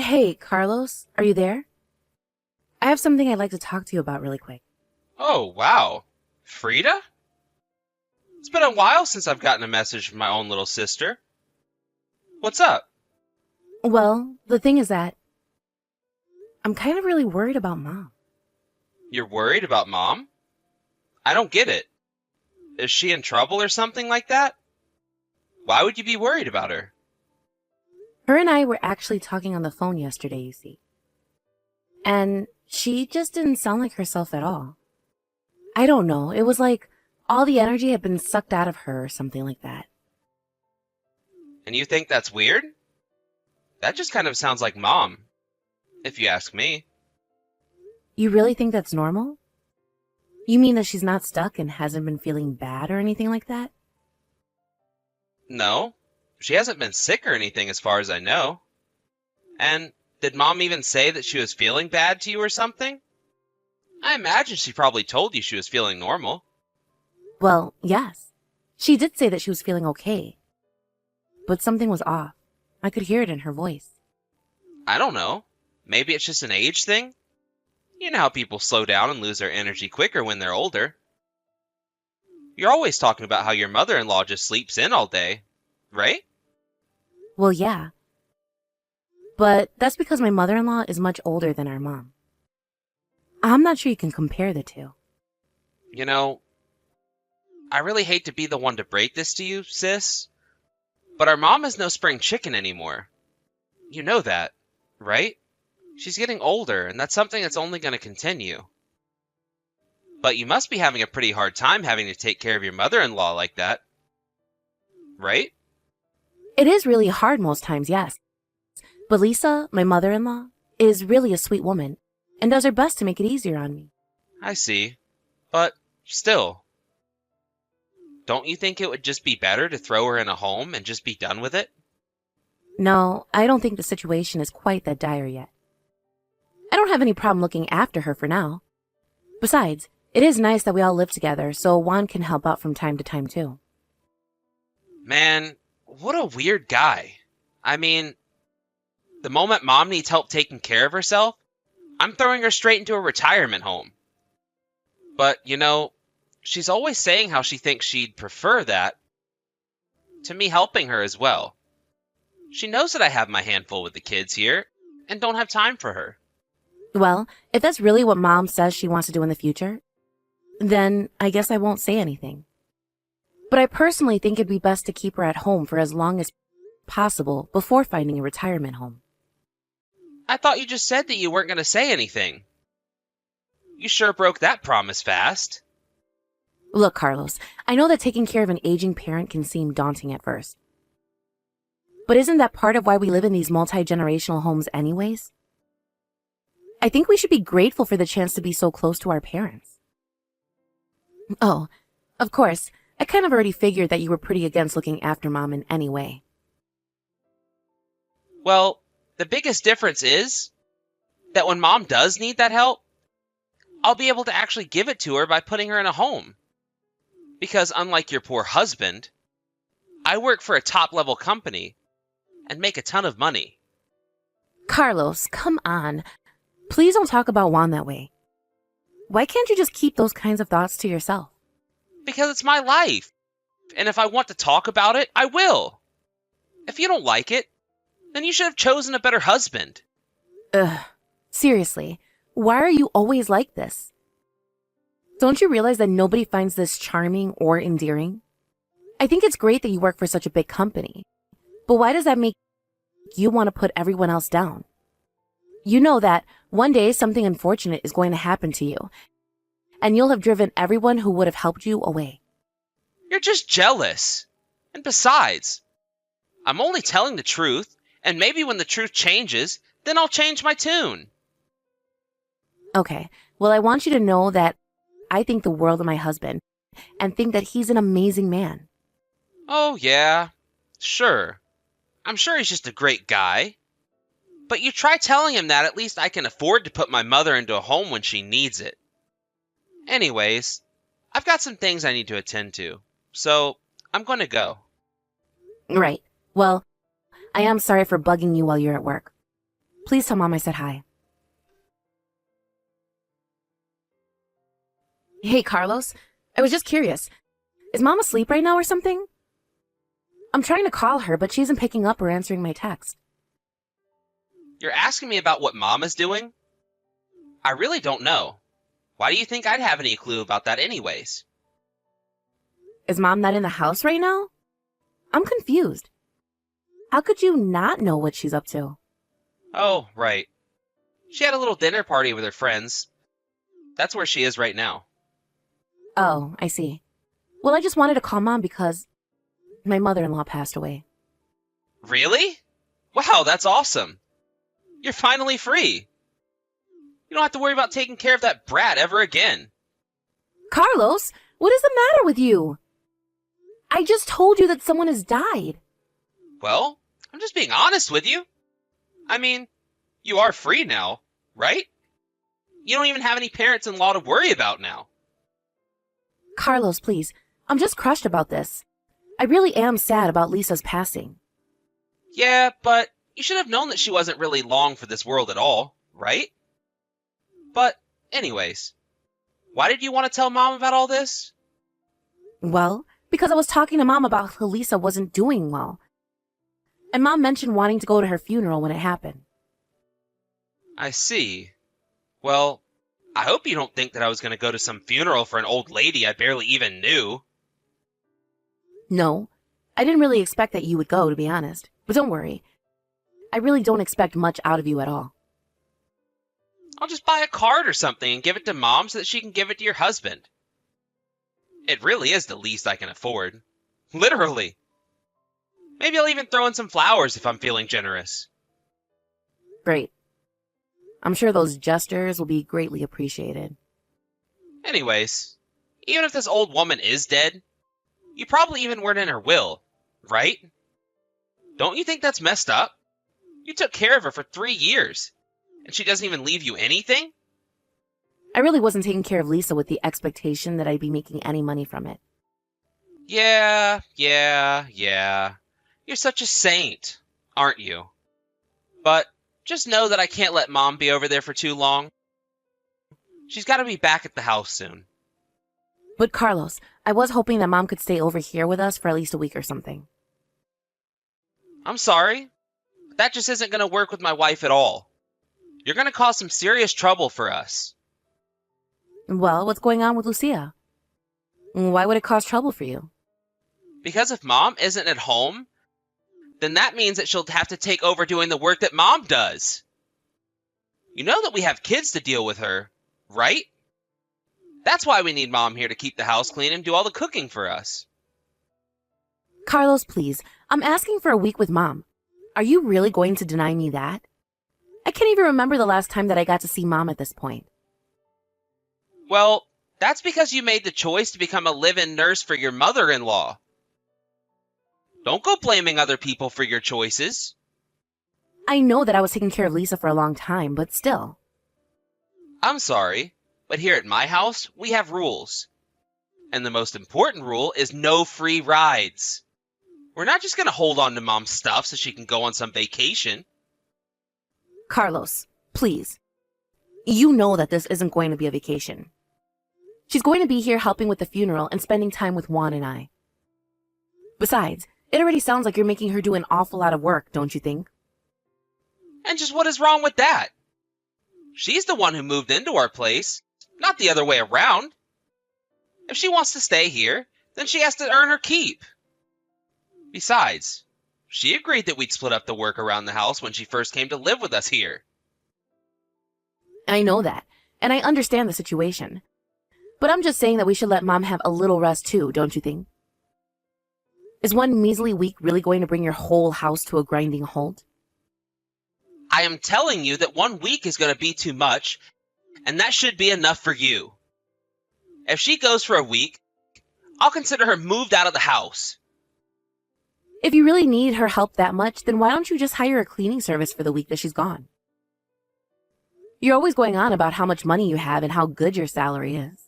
Hey, Carlos, are you there? I have something I'd like to talk to you about really quick. Oh, wow. Frida? It's been a while since I've gotten a message from my own little sister. What's up? Well, the thing is that I'm kind of really worried about Mom. You're worried about Mom? I don't get it. Is she in trouble or something like that? Why would you be worried about her? Her and I were actually talking on the phone yesterday, you see. And she just didn't sound like herself at all. I don't know, it was like all the energy had been sucked out of her or something like that. And you think that's weird? That just kind of sounds like Mom, if you ask me. You really think that's normal? You mean that she's not stuck and hasn't been feeling bad or anything like that? No, she hasn't been sick or anything as far as I know. And did Mom even say that she was feeling bad to you or something? I imagine she probably told you she was feeling normal. Well, yes. She did say that she was feeling okay. But something was off. I could hear it in her voice. I don't know. Maybe it's just an age thing? You know how people slow down and lose their energy quicker when they're older. You're always talking about how your mother-in-law just sleeps in all day, right? Well, yeah. But that's because my mother-in-law is much older than our mom. I'm not sure you can compare the two. You know, I really hate to be the one to break this to you, sis, but our mom is no spring chicken anymore. You know that, right? She's getting older, and that's something that's only going to continue. But you must be having a pretty hard time having to take care of your mother-in-law like that, right? It is really hard most times, yes. But Lisa, my mother-in-law, is really a sweet woman and does her best to make it easier on me. I see. But still, don't you think it would just be better to throw her in a home and just be done with it? No, I don't think the situation is quite that dire yet. I don't have any problem looking after her for now. Besides, it is nice that we all live together, so Juan can help out from time to time too. Man, what a weird guy. I mean, the moment mom needs help taking care of herself, I'm throwing her straight into a retirement home. But, she's always saying how she thinks she'd prefer that to me helping her as well. She knows that I have my handful with the kids here and don't have time for her. Well, if that's really what Mom says she wants to do in the future, then I guess I won't say anything. But I personally think it'd be best to keep her at home for as long as possible before finding a retirement home. I thought you just said that you weren't going to say anything. You sure broke that promise fast. Look, Carlos, I know that taking care of an aging parent can seem daunting at first. But isn't that part of why we live in these multi-generational homes anyways? I think we should be grateful for the chance to be so close to our parents. Oh, of course, I kind of already figured that you were pretty against looking after Mom in any way. Well, the biggest difference is that when Mom does need that help, I'll be able to actually give it to her by putting her in a home. Because unlike your poor husband, I work for a top-level company and make a ton of money. Carlos, come on. Please don't talk about Juan that way. Why can't you just keep those kinds of thoughts to yourself? Because it's my life. And if I want to talk about it, I will. If you don't like it, then you should have chosen a better husband. Ugh. Seriously, why are you always like this? Don't you realize that nobody finds this charming or endearing? I think it's great that you work for such a big company. But why does that make you want to put everyone else down? You know that one day something unfortunate is going to happen to you, and you'll have driven everyone who would have helped you away. You're just jealous. And besides, I'm only telling the truth, and maybe when the truth changes, then I'll change my tune. Okay, well, I want you to know that I think the world of my husband and think that he's an amazing man. Oh, yeah, sure. I'm sure he's just a great guy. But you try telling him that at least I can afford to put my mother into a home when she needs it. Anyways, I've got some things I need to attend to, so I'm going to go. Right. Well, I am sorry for bugging you while you're at work. Please tell Mom I said hi. Hey, Carlos. I was just curious. Is Mom asleep right now or something? I'm trying to call her, but she isn't picking up or answering my text. You're asking me about what Mom is doing? I really don't know. Why do you think I'd have any clue about that anyways? Is Mom not in the house right now? I'm confused. How could you not know what she's up to? Oh, right. She had a little dinner party with her friends. That's where she is right now. Oh, I see. Well, I just wanted to call Mom because my mother-in-law passed away. Really? Wow, that's awesome. You're finally free. You don't have to worry about taking care of that brat ever again. Carlos, what is the matter with you? I just told you that someone has died. Well, I'm just being honest with you. I mean, you are free now, right? You don't even have any parents-in-law to worry about now. Carlos, please. I'm just crushed about this. I really am sad about Lisa's passing. Yeah, but you should have known that she wasn't really long for this world at all, right? But, anyways, why did you want to tell Mom about all this? Well, because I was talking to Mom about how Lisa wasn't doing well. And Mom mentioned wanting to go to her funeral when it happened. I see. Well, I hope you don't think that I was going to go to some funeral for an old lady I barely even knew. No, I didn't really expect that you would go, to be honest. But don't worry. I really don't expect much out of you at all. I'll just buy a card or something and give it to Mom so that she can give it to your husband. It really is the least I can afford. Literally. Maybe I'll even throw in some flowers if I'm feeling generous. Great. I'm sure those gestures will be greatly appreciated. Anyways, even if this old woman is dead, you probably even weren't in her will, right? Don't you think that's messed up? You took care of her for 3 years, and she doesn't even leave you anything? I really wasn't taking care of Lisa with the expectation that I'd be making any money from it. Yeah. You're such a saint, aren't you? But just know that I can't let Mom be over there for too long. She's got to be back at the house soon. But Carlos, I was hoping that Mom could stay over here with us for at least a week or something. I'm sorry, but that just isn't going to work with my wife at all. You're going to cause some serious trouble for us. Well, what's going on with Lucia? Why would it cause trouble for you? Because if Mom isn't at home, then that means that she'll have to take over doing the work that Mom does. You know that we have kids to deal with her, right? That's why we need Mom here to keep the house clean and do all the cooking for us. Carlos, please. I'm asking for a week with Mom. Are you really going to deny me that? I can't even remember the last time that I got to see Mom at this point. Well, that's because you made the choice to become a live-in nurse for your mother-in-law. Don't go blaming other people for your choices. I know that I was taking care of Lisa for a long time, but still. I'm sorry, but here at my house, we have rules. And the most important rule is no free rides. We're not just going to hold on to Mom's stuff so she can go on some vacation. Carlos, please. You know that this isn't going to be a vacation. She's going to be here helping with the funeral and spending time with Juan and I. Besides, it already sounds like you're making her do an awful lot of work, don't you think? And just what is wrong with that? She's the one who moved into our place, not the other way around. If she wants to stay here, then she has to earn her keep. Besides, she agreed that we'd split up the work around the house when she first came to live with us here. I know that, and I understand the situation. But I'm just saying that we should let Mom have a little rest too, don't you think? Is one measly week really going to bring your whole house to a grinding halt? I am telling you that 1 week is going to be too much, and that should be enough for you. If she goes for a week, I'll consider her moved out of the house. If you really need her help that much, then why don't you just hire a cleaning service for the week that she's gone? You're always going on about how much money you have and how good your salary is.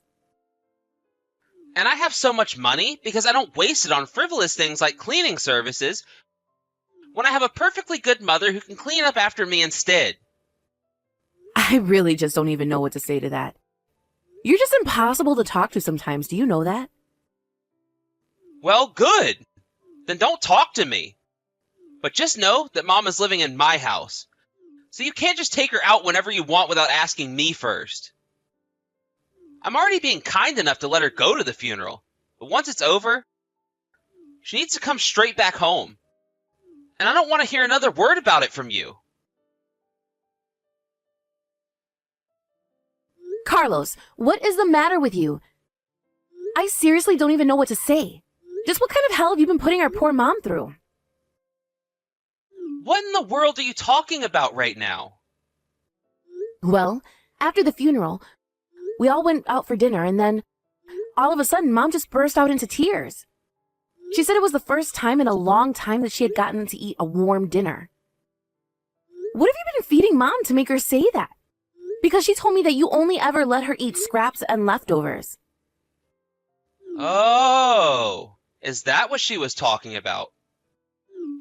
And I have so much money because I don't waste it on frivolous things like cleaning services when I have a perfectly good mother who can clean up after me instead. I really just don't even know what to say to that. You're just impossible to talk to sometimes. Do you know that? Well, good. Then don't talk to me. But just know that Mom is living in my house. So you can't just take her out whenever you want without asking me first. I'm already being kind enough to let her go to the funeral. But once it's over, she needs to come straight back home. And I don't want to hear another word about it from you. Carlos, what is the matter with you? I seriously don't even know what to say. Just what kind of hell have you been putting our poor mom through? What in the world are you talking about right now? Well, after the funeral, we all went out for dinner, and then all of a sudden, Mom just burst out into tears. She said it was the first time in a long time that she had gotten to eat a warm dinner. What have you been feeding Mom to make her say that? Because she told me that you only ever let her eat scraps and leftovers. Oh, is that what she was talking about?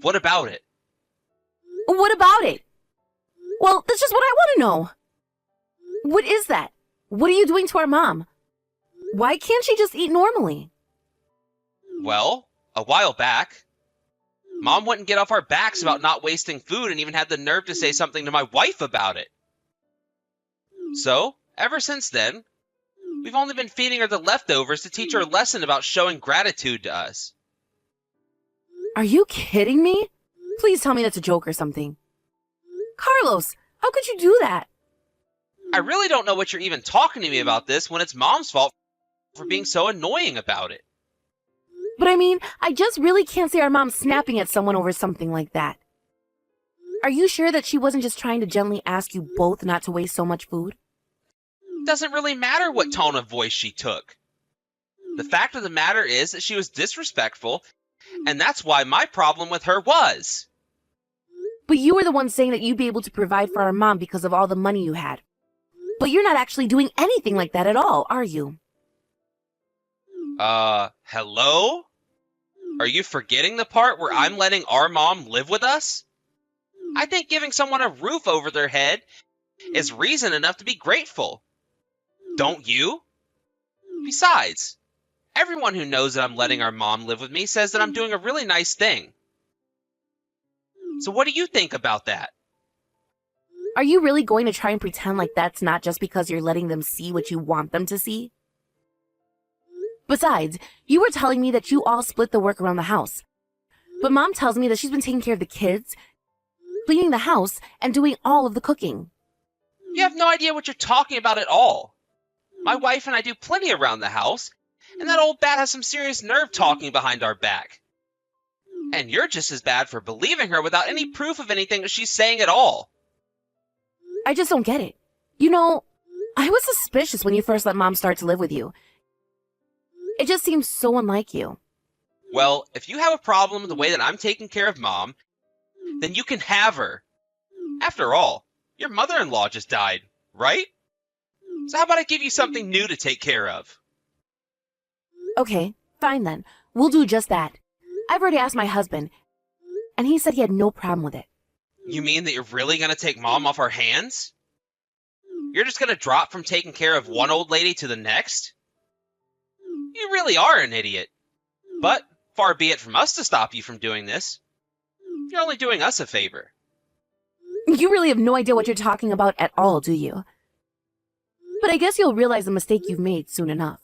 What about it? What about it? Well, that's just what I want to know. What is that? What are you doing to our mom? Why can't she just eat normally? Well, a while back, Mom wouldn't get off our backs about not wasting food and even had the nerve to say something to my wife about it. So, ever since then, we've only been feeding her the leftovers to teach her a lesson about showing gratitude to us. Are you kidding me? Please tell me that's a joke or something. Carlos, how could you do that? I really don't know what you're even talking to me about this when it's Mom's fault for being so annoying about it. But I mean, I just really can't see our mom snapping at someone over something like that. Are you sure that she wasn't just trying to gently ask you both not to waste so much food? Doesn't really matter what tone of voice she took. The fact of the matter is that she was disrespectful, and that's why my problem with her was. But you were the one saying that you'd be able to provide for our mom because of all the money you had. But you're not actually doing anything like that at all, are you? Hello? Are you forgetting the part where I'm letting our mom live with us? I think giving someone a roof over their head is reason enough to be grateful. Don't you? Besides, everyone who knows that I'm letting our mom live with me says that I'm doing a really nice thing. So what do you think about that? Are you really going to try and pretend like that's not just because you're letting them see what you want them to see? Besides, you were telling me that you all split the work around the house. But Mom tells me that she's been taking care of the kids, cleaning the house, and doing all of the cooking. You have no idea what you're talking about at all. My wife and I do plenty around the house, and that old bat has some serious nerve talking behind our back. And you're just as bad for believing her without any proof of anything that she's saying at all. I just don't get it. You know, I was suspicious when you first let Mom start to live with you. It just seems so unlike you. Well, if you have a problem with the way that I'm taking care of Mom, then you can have her. After all, your mother-in-law just died, right? So how about I give you something new to take care of? Okay, fine then. We'll do just that. I've already asked my husband, and he said he had no problem with it. You mean that you're really going to take Mom off our hands? You're just going to drop from taking care of one old lady to the next? You really are an idiot. But far be it from us to stop you from doing this. You're only doing us a favor. You really have no idea what you're talking about at all, do you? But I guess you'll realize the mistake you've made soon enough.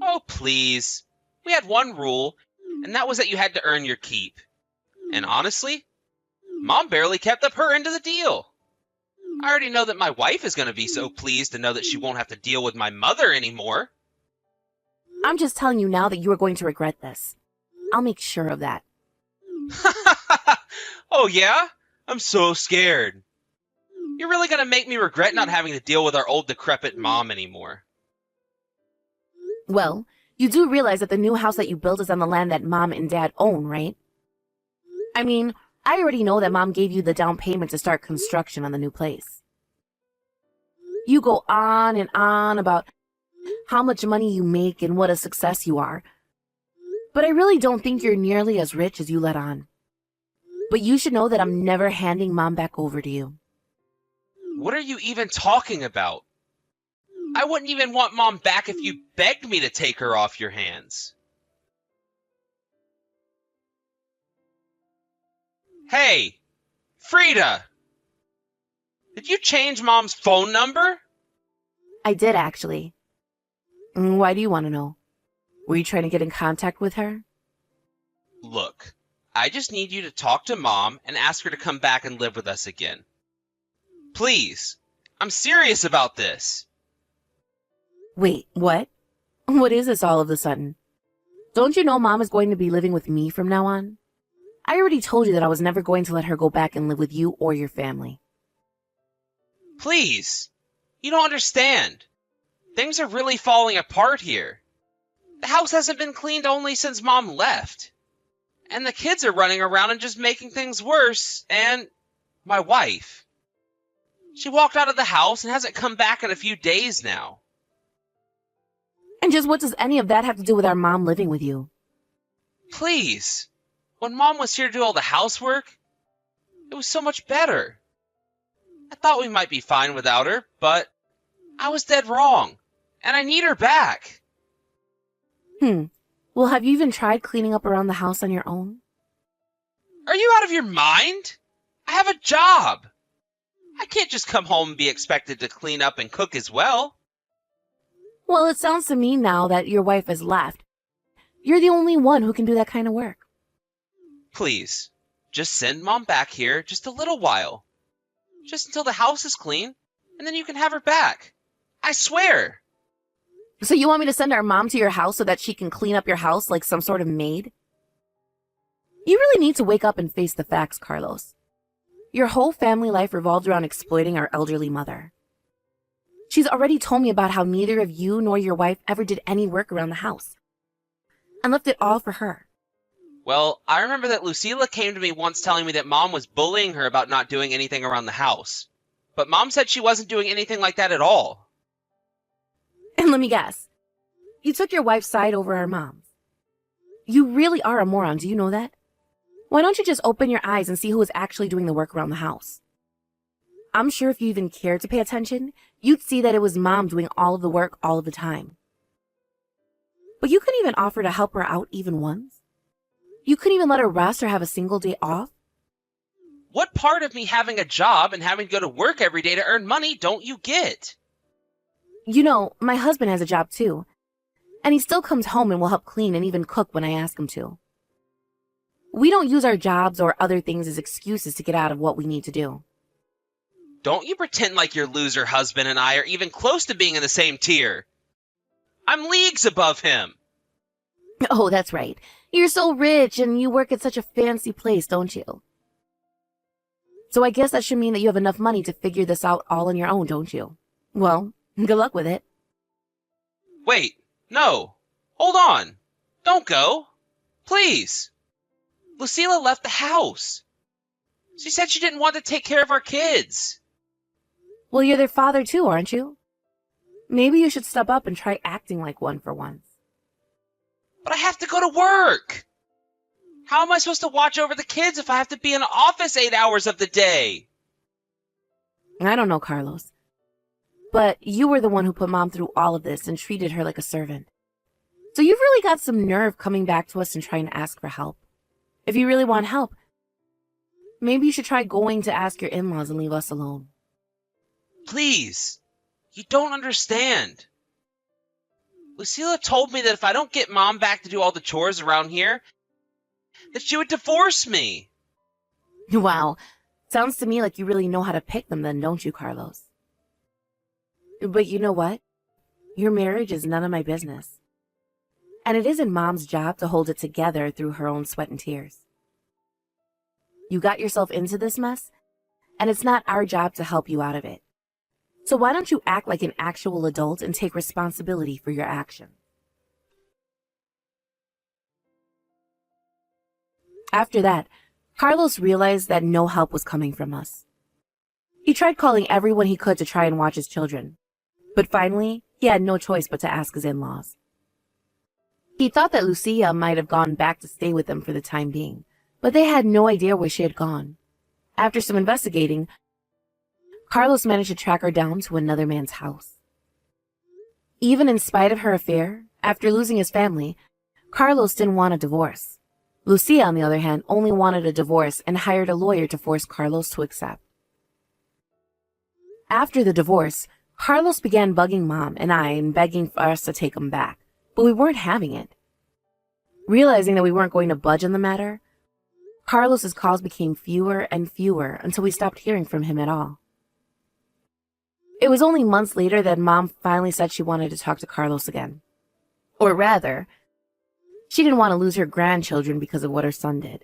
Oh, please. We had one rule, and that was that you had to earn your keep. And honestly, Mom barely kept up her end of the deal. I already know that my wife is going to be so pleased to know that she won't have to deal with my mother anymore. I'm just telling you now that you are going to regret this. I'll make sure of that. Oh, yeah? I'm so scared. You're really going to make me regret not having to deal with our old decrepit mom anymore. Well, you do realize that the new house that you built is on the land that Mom and Dad own, right? I mean, I already know that Mom gave you the down payment to start construction on the new place. You go on and on about how much money you make and what a success you are. But I really don't think you're nearly as rich as you let on. But you should know that I'm never handing Mom back over to you. What are you even talking about? I wouldn't even want Mom back if you begged me to take her off your hands. Hey, Frida! Did you change Mom's phone number? I did, actually. Why do you want to know? Were you trying to get in contact with her? Look, I just need you to talk to Mom and ask her to come back and live with us again. Please, I'm serious about this. Wait, what? What is this all of a sudden? Don't you know Mom is going to be living with me from now on? I already told you that I was never going to let her go back and live with you or your family. Please, you don't understand. Things are really falling apart here. The house hasn't been cleaned only since Mom left. And the kids are running around and just making things worse, and my wife. She walked out of the house and hasn't come back in a few days now. And just what does any of that have to do with our mom living with you? Please, when Mom was here to do all the housework, it was so much better. I thought we might be fine without her, but I was dead wrong, and I need her back. Well, have you even tried cleaning up around the house on your own? Are you out of your mind? I have a job. I can't just come home and be expected to clean up and cook as well. Well, it sounds to me now that your wife has left. You're the only one who can do that kind of work. Please, just send Mom back here just a little while. Just until the house is clean, and then you can have her back. I swear. So you want me to send our mom to your house so that she can clean up your house like some sort of maid? You really need to wake up and face the facts, Carlos. Your whole family life revolved around exploiting our elderly mother. She's already told me about how neither of you nor your wife ever did any work around the house and left it all for her. Well, I remember that Lucila came to me once telling me that Mom was bullying her about not doing anything around the house. But Mom said she wasn't doing anything like that at all. And let me guess, you took your wife's side over our mom's. You really are a moron, do you know that? Why don't you just open your eyes and see who is actually doing the work around the house? I'm sure if you even cared to pay attention, you'd see that it was Mom doing all of the work all of the time. But you couldn't even offer to help her out even once? You couldn't even let her rest or have a single day off? What part of me having a job and having to go to work every day to earn money don't you get? You know, my husband has a job too. And he still comes home and will help clean and even cook when I ask him to. We don't use our jobs or other things as excuses to get out of what we need to do. Don't you pretend like your loser husband and I are even close to being in the same tier. I'm leagues above him. Oh, that's right. You're so rich and you work at such a fancy place, don't you? So I guess that should mean that you have enough money to figure this out all on your own, don't you? Well, good luck with it. Wait, no. Hold on. Don't go. Please. Lucila left the house. She said she didn't want to take care of our kids. Well, you're their father too, aren't you? Maybe you should step up and try acting like one for once. But I have to go to work. How am I supposed to watch over the kids if I have to be in the office 8 hours of the day? I don't know, Carlos. But you were the one who put Mom through all of this and treated her like a servant. So you've really got some nerve coming back to us and trying to ask for help. If you really want help, maybe you should try going to ask your in-laws and leave us alone. Please. You don't understand. Lucila told me that if I don't get Mom back to do all the chores around here, that she would divorce me. Wow. Sounds to me like you really know how to pick them then, don't you, Carlos? But you know what? Your marriage is none of my business. And it isn't Mom's job to hold it together through her own sweat and tears. You got yourself into this mess, and it's not our job to help you out of it. So why don't you act like an actual adult and take responsibility for your actions? After that, Carlos realized that no help was coming from us. He tried calling everyone he could to try and watch his children, but finally, he had no choice but to ask his in-laws. He thought that Lucia might have gone back to stay with them for the time being, but they had no idea where she had gone. After some investigating, Carlos managed to track her down to another man's house. Even in spite of her affair, after losing his family, Carlos didn't want a divorce. Lucia, on the other hand, only wanted a divorce and hired a lawyer to force Carlos to accept. After the divorce, Carlos began bugging Mom and I and begging for us to take him back, but we weren't having it. Realizing that we weren't going to budge on the matter, Carlos's calls became fewer and fewer until we stopped hearing from him at all. It was only months later that Mom finally said she wanted to talk to Carlos again. Or rather, she didn't want to lose her grandchildren because of what her son did.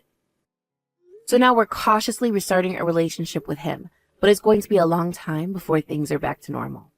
So now we're cautiously restarting a relationship with him, but it's going to be a long time before things are back to normal.